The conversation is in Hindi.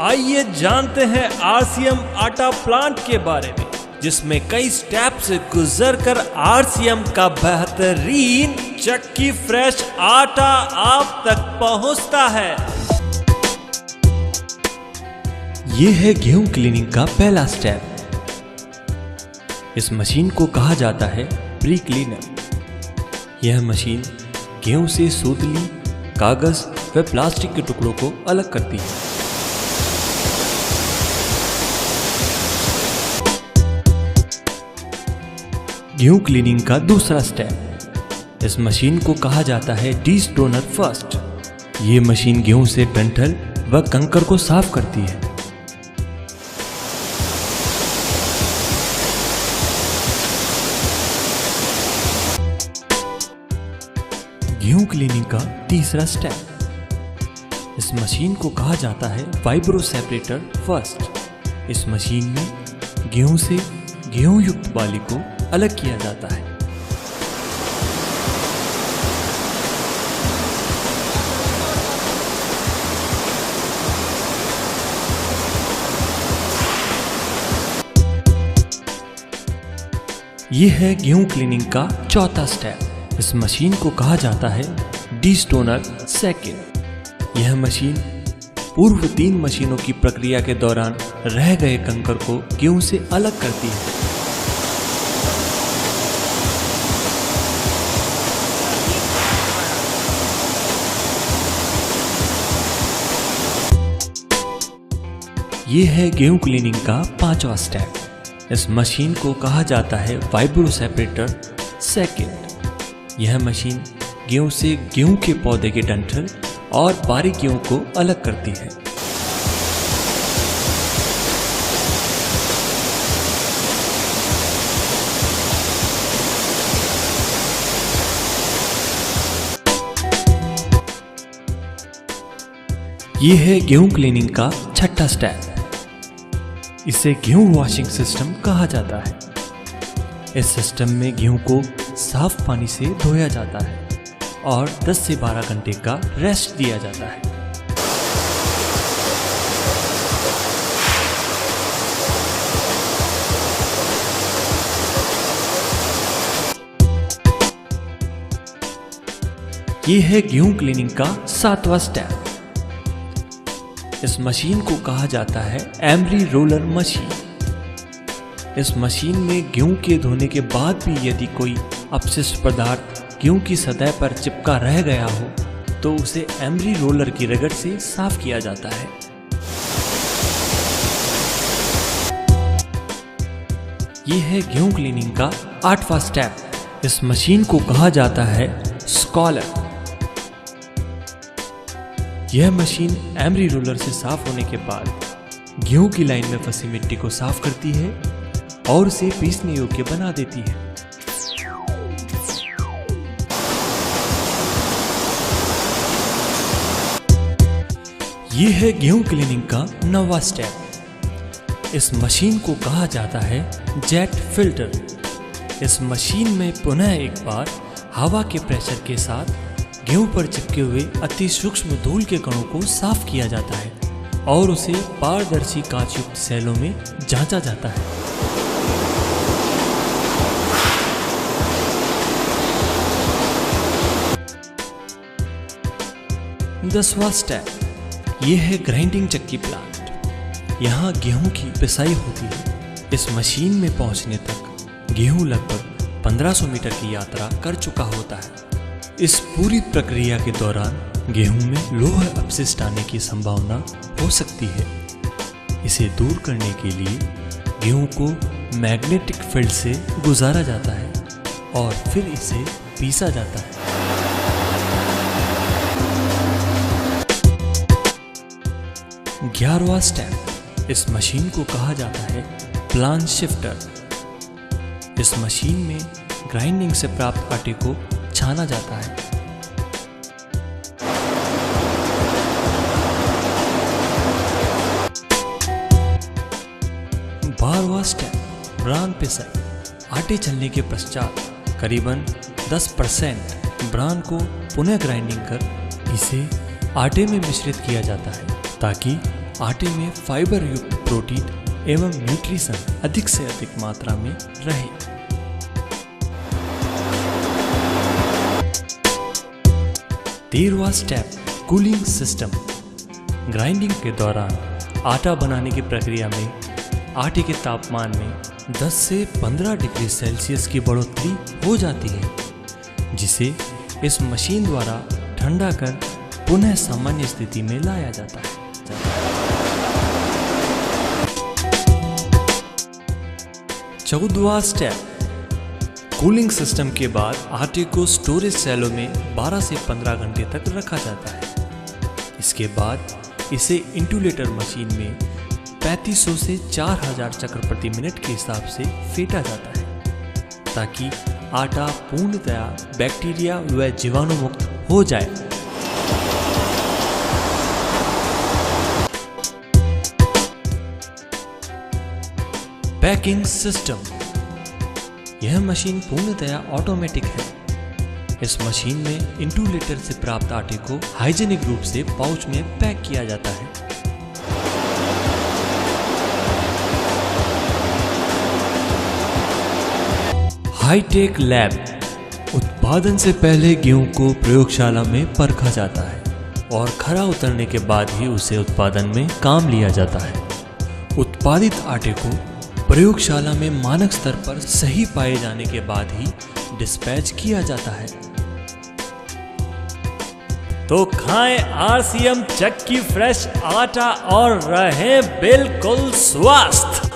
आइए जानते हैं आरसीएम आटा प्लांट के बारे में, जिसमें कई स्टेप से गुजरकर आरसीएम का बेहतरीन चक्की फ्रेश आटा आप तक पहुंचता है। ये है गेहूं क्लीनिंग का पहला स्टेप। इस मशीन को कहा जाता है प्री क्लीनर। यह मशीन गेहूं से सूतली, कागज व प्लास्टिक के टुकड़ों को अलग करती है। गेहूं क्लीनिंग का दूसरा स्टेप। इस मशीन को कहा जाता है डीस्टोनर फर्स्ट। ये मशीन गेहूं से डंठल व कंकर को साफ करती है। गेहूं क्लीनिंग का तीसरा स्टेप। इस मशीन को कहा जाता है वाइब्रो सेपरेटर फर्स्ट। इस मशीन में गेहूं से गेहूं युक्त बाली को अलग किया जाता है। यह है गेहूं क्लीनिंग का चौथा स्टेप। इस मशीन को कहा जाता है डीस्टोनर सेकंड। यह मशीन पूर्व 3 मशीनों की प्रक्रिया के दौरान रह गए कंकर को गेहूं से अलग करती है। यह है गेहूं क्लीनिंग का 5वां स्टेप। इस मशीन को कहा जाता है वाइब्रो सेपरेटर सेकंड। यह मशीन गेहूं से गेहूं के पौधे के डंठल और बारीक गेहूं को अलग करती है। यह है गेहूं क्लीनिंग का 6वां स्टेप। इसे गेहूं वॉशिंग सिस्टम कहा जाता है। इस सिस्टम में गेहूं को साफ पानी से धोया जाता है और 10 से 12 घंटे का रेस्ट दिया जाता है। यह है गेहूं क्लीनिंग का 7वां स्टेप। इस मशीन को कहा जाता है एमरी रोलर मशीन। इस मशीन में गेहूं के धोने के बाद भी यदि कोई अपशिष्ट पदार्थ गेहूं की सतह पर चिपका रह गया हो तो उसे एमरी रोलर की रगड़ से साफ किया जाता है। यह है गेहूं क्लीनिंग का 8वां स्टेप। इस मशीन को कहा जाता है स्कॉलर। यह मशीन एमरी रोलर से साफ होने के बाद गेहूं की लाइन में फंसी मिट्टी को साफ करती है और उसे पीसने योग्य बना देती है। यह है गेहूं क्लीनिंग का 9वां स्टेप। इस मशीन को कहा जाता है जेट फिल्टर। इस मशीन में पुनः एक बार हवा के प्रेशर के साथ गेहूं पर चिपके हुए अति सूक्ष्म धूल के कणों को साफ किया जाता है और उसे पारदर्शी कांचयुक्त सेलों में जांचा जाता है। 10वां स्टेप। यह है ग्राइंडिंग चक्की प्लांट। यहाँ गेहूं की पिसाई होती है। इस मशीन में पहुंचने तक गेहूं लगभग 1500 मीटर की यात्रा कर चुका होता है। इस पूरी प्रक्रिया के दौरान गेहूं में लोह अपशिष्ट आने की संभावना हो सकती है। इसे दूर करने के लिए गेहूं को मैग्नेटिक फील्ड से गुजारा जाता है और फिर इसे पीसा जाता है। 11वां स्टेप। इस मशीन को कहा जाता है प्लान शिफ्टर। इस मशीन में ग्राइंडिंग से प्राप्त आटे को छाना जाता है। बारहवां स्टेप ब्रान पिसाई। आटे चलने के पश्चात करीबन 10% ब्रान को पुनः ग्राइंडिंग कर इसे आटे में मिश्रित किया जाता है ताकि आटे में फाइबर युक्त प्रोटीन एवं न्यूट्रिशन अधिक से अधिक मात्रा में रहे। 13वां स्टेप, कूलिंग सिस्टम। ग्राइंडिंग के दौरान आटा बनाने की प्रक्रिया में आटे के तापमान में 10 से 15 डिग्री सेल्सियस की बढ़ोतरी हो जाती है, जिसे इस मशीन द्वारा ठंडा कर पुनः सामान्य स्थिति में लाया जाता है। 14वां स्टेप, कूलिंग सिस्टम के बाद आटे को स्टोरेज सेलों में 12 से 15 घंटे तक रखा जाता है। इसके बाद इसे इंटुलेटर मशीन में 3500 से 4000 चक्र प्रति मिनट के हिसाब से फेंटा जाता है, ताकि आटा पूर्णतया बैक्टीरिया व जीवाणु मुक्त हो जाए। Packing system. यह मशीन पूर्णतया ऑटोमेटिक है। इस मशीन में इंटुलेटर से प्राप्त आटे को हाइजीनिक रूप से पाउच में पैक किया जाता है। Hi tech lab. उत्पादन से पहले गेहूं को प्रयोगशाला में परखा जाता है और खरा उतरने के बाद ही उसे उत्पादन में काम लिया जाता है। उत्पादित आटे को प्रयोगशाला में मानक स्तर पर सही पाए जाने के बाद ही डिस्पैच किया जाता है। तो खाएं RCM चक्की फ्रेश आटा और रहें बिल्कुल स्वस्थ।